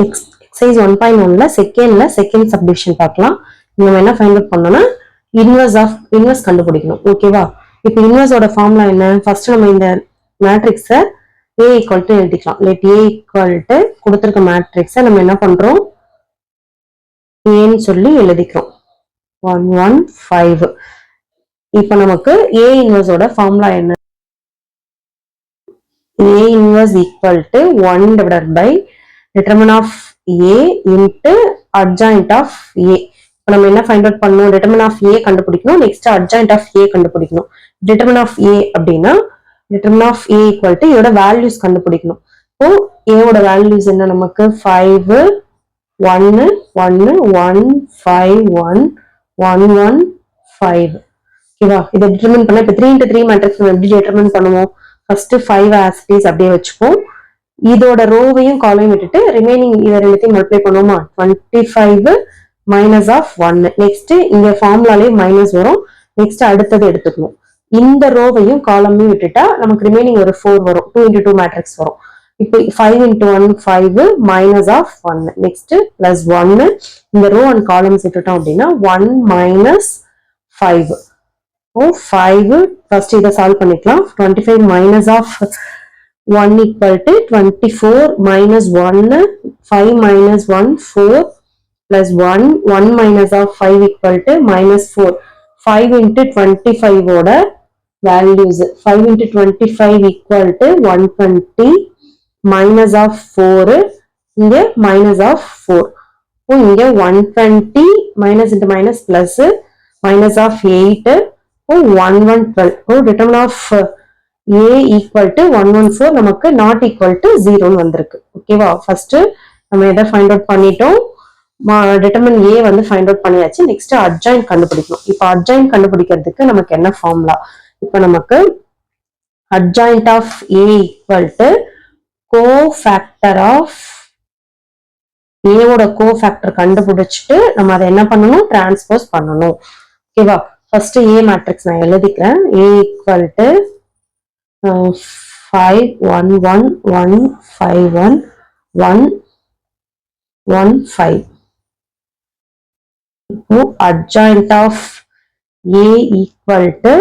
Exercise 1.1ல second subdivision பார்க்கலாம். நம்ம என்ன ஃபைண்ட் அவுட் பண்ணோம்னா இன்வெர்ஸ் கண்டுபிடிக்கணும். ஓகேவா? இப்போ இன்வெர்ஸோட ஃபார்முலா என்ன? ஃபர்ஸ்ட் நம்ம இந்த மேட்ரிக்ஸை A ஈக்குவல் டு எழுதிக்கலாம். லெட் A ஈக்குவல் டு கொடுத்துருக்க மேட்ரிக்ஸை நம்ம என்ன பண்றோம்? ஏன்னு சொல்லி எழுதிக்கிறோம். 1 1 5. இப்போ நமக்கு A இன்வெர்ஸோட ஃபார்முலா என்ன? A inverse equal to 1 divided by determinant of A into adjoint of A. இப்போ நம்ம என்ன ஃபைண்ட் அவுட் பண்ணணும்? determinant of A கண்டுபிடிக்கணும். நெக்ஸ்ட் adjoint of A கண்டுபிடிக்கணும். determinant of A அப்படின்னா determinant of A equal to இதோட values கண்டுபிடிக்கணும். இப்போ A ஓட வேல்யூஸ் என்ன? நமக்கு 5 1 1 1 5 1 1 1 5. ஓகேவா? இதை டிட்டர்மின் பண்ண இப்போ 3 into 3 மேட்ரிக்ஸ் நம்ம எப்படி டிட்டர்மின் பண்ணுவோம்? ஃபர்ஸ்ட் 5 as it is அப்படியே வச்சுப்போம். இதோட ரோவையும் காலையும் விட்டுட்டு ரிமைனிங் இதை ரெண்டுத்தையும் மல்டிப்ளை பண்ணுவோமா? 25 மைனஸ் ஆஃப் 1. நெக்ஸ்ட் இங்க ஃபார்முலாலே மைனஸ் வரும். நெக்ஸ்ட் அடுத்தது எடுத்துக்கணும். இந்த ரோவையும் காலமையும் விட்டுட்டா நமக்கு ரிமைனிங் ஒரு 4 வரும். 2 into 2 மேட்ரிக்ஸ் வரும். இப்போ 5 into 1 5 minus of 1. Next plus 1. இந்த ரோ அண்ட் காலம்ஸ் விட்டுட்டோம் அப்படின்னா 1 மைனஸ் 5. 5 first இதை சால்வ் பண்ணிக்கலாம். 25 minus of 1 equal to 24 minus 1 5 minus 1 4 plus 1 1 minus of 5 equal to minus 4. 5 into 25 ஓட values 5 into 25 equal to 120 minus of 4 இங்க minus of 4. இங்க 120 minus into minus plus minus of 8 1 1 12. determinant of A equal to 114 நமக்கு not equal to 0 வந்திருக்கு. ஓகேவா? First நம்ம எதை find out பண்ணிட்டோம்? Determine A வந்து ஃபைண்ட் அவுட் பண்ணியாச்சு. நெக்ஸ்ட் அட்ஜாயின்ட் கண்டுபிடிக்கணும். இப்போ அட்ஜாயின்ட் கண்டுபிடிக்கிறதுக்கு நமக்கு என்ன ஃபார்முலா? இப்போ நமக்கு adjoint of A equal to cofactor of A ஓட கோஃபேக்டர் கண்டுபிடிச்சிட்டு நம்ம அதை என்ன பண்ணணும்? டிரான்ஸ்போஸ் பண்ணணும். ஓகேவா? ஃபர்ஸ்ட் A மேட்ரிக்ஸ் நான் எழுதிக்கிறேன். A equal to 5 1 1 1 5 1 1 1 5. இப்போ adjoint of A equal to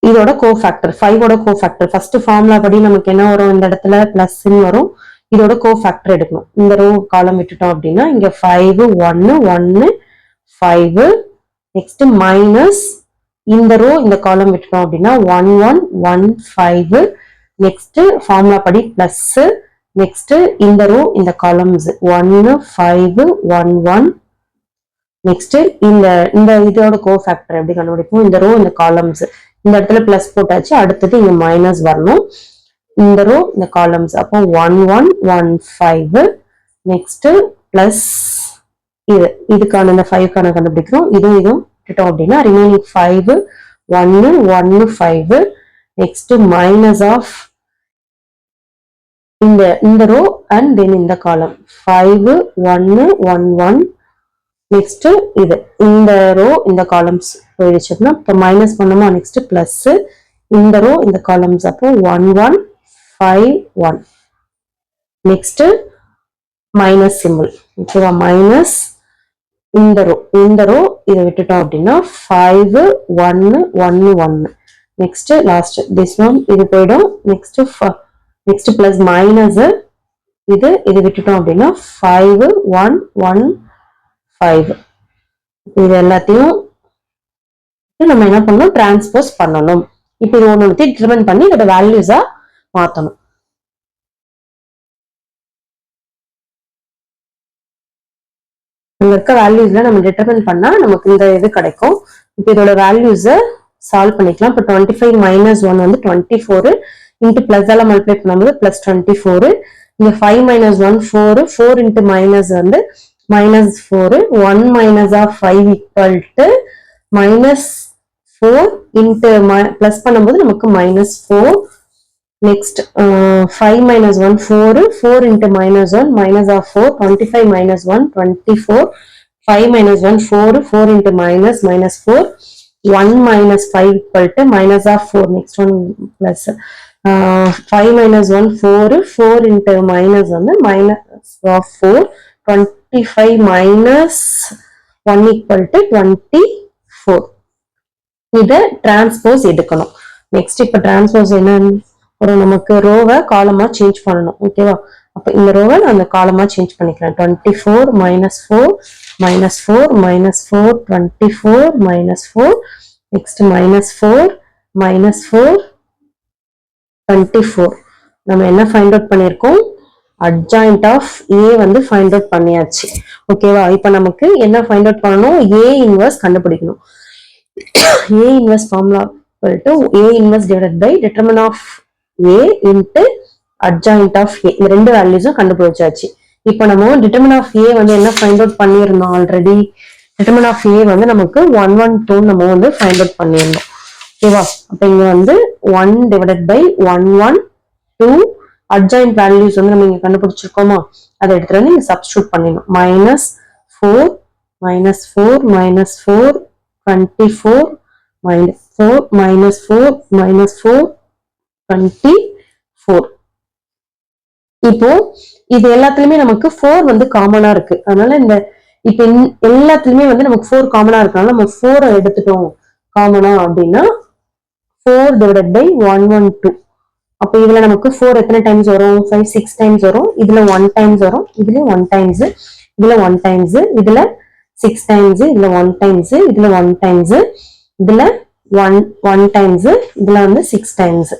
இதோட கோஃபேக்டர் 5 ஓட கோஃபேக்டர் ஃபர்ஸ்ட் ஃபார்முலா படி நமக்கு என்ன வரும்? இந்த இடத்துல பிளஸ் வரும். இதோட கோஃபேக்டர் எடுக்கணும். இந்த ரோ காலம் விட்டுட்டோம் அப்படின்னா இங்க 5 1 1 5. நெக்ஸ்ட் மைனஸ் இந்த ரோ இந்த காலம் விட்டுட்டோம் அப்படின்னா 1 1 1 5. நெக்ஸ்ட் ஃபார்முலா படி பிளஸ். நெக்ஸ்ட் இந்த ரோ இந்த காலம்ஸ் 1 5 1 1. நெக்ஸ்ட் இந்த இதோட கோஃபேக்டர் எப்படி கண்டுபிடிப்போம்? இந்த ரோ இந்த காலம்ஸ் இந்த இடத்துல பிளஸ் போட்டாச்சு. அடுத்தது இங்க மைனஸ் வரணும். இந்த ரோ இந்த காலம்ஸ் அப்போ 1 1 1 5. நெக்ஸ்ட் பிளஸ் இதுக்கான இந்த 5க்கான கண்டுபிடிக்கிறோம். இதுவும் விட்டுட்டோம் அப்படின்னா ரிமைனிங் 5 1 1 5. நெக்ஸ்ட் மைனஸ் ஆஃப் இந்த ரோ அண்ட் தென் இந்த காலம் 5 1 1 1. நெக்ஸ்ட் இந்த ரோ இந்த காலம்ஸ் போயிடுச்சுன்னா இப்போ மைனஸ் பண்ணுமா? நெக்ஸ்ட் பிளஸ் இந்த ரோ இந்த காலம்ஸ் அப்போ 1 1 5 1. Next minus simple. ஓகேவா? மைனஸ் இந்த ரோ இதை விட்டுட்டோம் அப்படின்னா 5 1 1 1. நெக்ஸ்ட் லாஸ்ட் திஸ் ஒன் இது போயிடும். நெக்ஸ்ட் பிளஸ் மைனஸ் இது விட்டுட்டோம் அப்படின்னா 5 1 1 5. இது எல்லாத்தையும் நம்ம என்ன பண்ணணும்? டிரான்ஸ்போஸ் பண்ணணும். இப்போ இது ஒன்று டிட்டர்மின் பண்ணி இதோட வேல்யூஸா மாத்தணும். இங்க இருக்க வேல்யூஸ்ல நம்ம டிட்டர்மின் பண்ணா நமக்கு இந்த இது கிடைக்கும். இப்போ இதோட வேல்யூஸை சால்வ் பண்ணிக்கலாம். இப்போ 25 மைனஸ் 1 வந்து 24 இன்ட்டு பிளஸ் எல்லாம் மல்டிப்ளை பண்ணும்போது பிளஸ் 24. இங்க 5 மைனஸ் 1 4 4 இன்ட்டு மைனஸ் வந்து minus 4. 1 minus of 5 equal to minus 4 into plus பண்ணும்போது நமக்கு minus 4. Next 5 minus 1 4 4 into minus 1 minus of 4 25 minus 1 24 5 minus 1 4 4 into minus 4 1 minus 5 equal to minus of 4. Next one plus 5 minus 1 4 4 into minus வந்து minus of 4 25 minus 1 equal to 24 இத transpose எடுக்கணும் next இப்ப transpose என்ன ஒரு நமக்கு ரோவை காலமா சேஞ்ச் பண்ணணும் ஓகேவா அப்ப இந்த ரோவை அந்த காலமா சேஞ்ச் பண்ணிக்கலாம் 24 minus 4 minus 4 minus 4 24 minus 4 next minus 4 minus 4 24 நம்ம என்ன ஃபைண்ட் அவுட் பண்ணிருக்கோம் adjoint of A வந்து ஃபைண்ட் அவுட் பண்ணியாச்சு ஓகேவா இப்போ நமக்கு என்ன ஃபைண்ட் அவுட் பண்ணனும் A இன்வர்ஸ் கண்டுபிடிக்கணும் A inverse formula equal to A inverse divided by determinant of A into adjoint of A இந்த ரெண்டு வேல்யூஸும் கண்டுபிடிச்சாச்சு இப்போ நம்ம determinant of A வந்து என்ன ஃபைண்ட் அவுட் பண்ணிருந்தோம் ஆல்ரெடி determinant of A வந்து நமக்கு 1 1 2 நம்ம வந்து ஃபைண்ட் அவுட் பண்ணிருந்தோம் ஓகேவா அப்ப இங்க வந்து 1 divided by 1 1 2 adjoint values வந்து நம்ம இங்க கண்டுபிடிச்சிருக்கோமா அதை எடுத்து வந்து இங்க சப்ஸ்டிட்யூட் பண்ணிடணும் -4 -4 -4 24 -4 -4 -4 24 இப்போ இது எல்லாத்துலயுமே நமக்கு 4 வந்து காமனா இருக்கு அதனால இந்த இப்ப எல்லாத்துலயுமே வந்து நமக்கு 4 காமனா இருக்கனால நம்ம 4 எடுத்துட்டோம் காமனா அப்படின்னா 4 divided by 112 அப்ப இதுல நமக்கு 4 எத்தனை டைம்ஸ் வரும் 5 6 டைம்ஸ் வரும் இதுல 1 டைம்ஸ் வரும் இதுல 1 டைம்ஸ் இதுல 1 டைம்ஸ் இதுல 6 டைம்ஸ் இதுல 1 டைம்ஸ் இதுல 1 டைம்ஸ் இதுல 1 டைம்ஸ் இதுல வந்து 6 டைம்ஸ்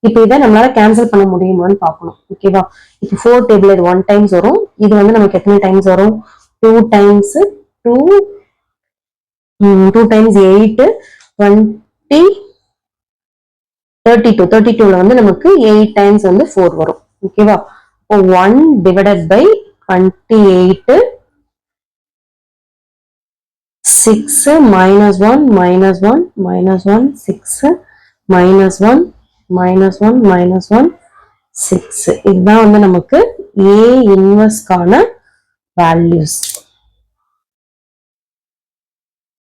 இப்போ இதை நம்மளால கேன்சல் பண்ண முடியுமான்னு பார்க்கணும் ஓகேவா இப்போ 4 டேபிள் இது 1 டைம்ஸ் வரும் இது வந்து நமக்கு எத்தனை டைம்ஸ் வரும் 2 டைம்ஸ் 2 டைம்ஸ் 8 20 32ல வந்து நமக்கு 8 டைம்ஸ் வந்து 4 வரும் ஓகேவா இப்போ 1 divided by 28 6 minus 1 minus 1 minus 1 6 minus 1 minus 1 minus 1 6 இதுதான் வந்து நமக்கு A இன்வர்ஸ்க்கான வேல்யூஸ்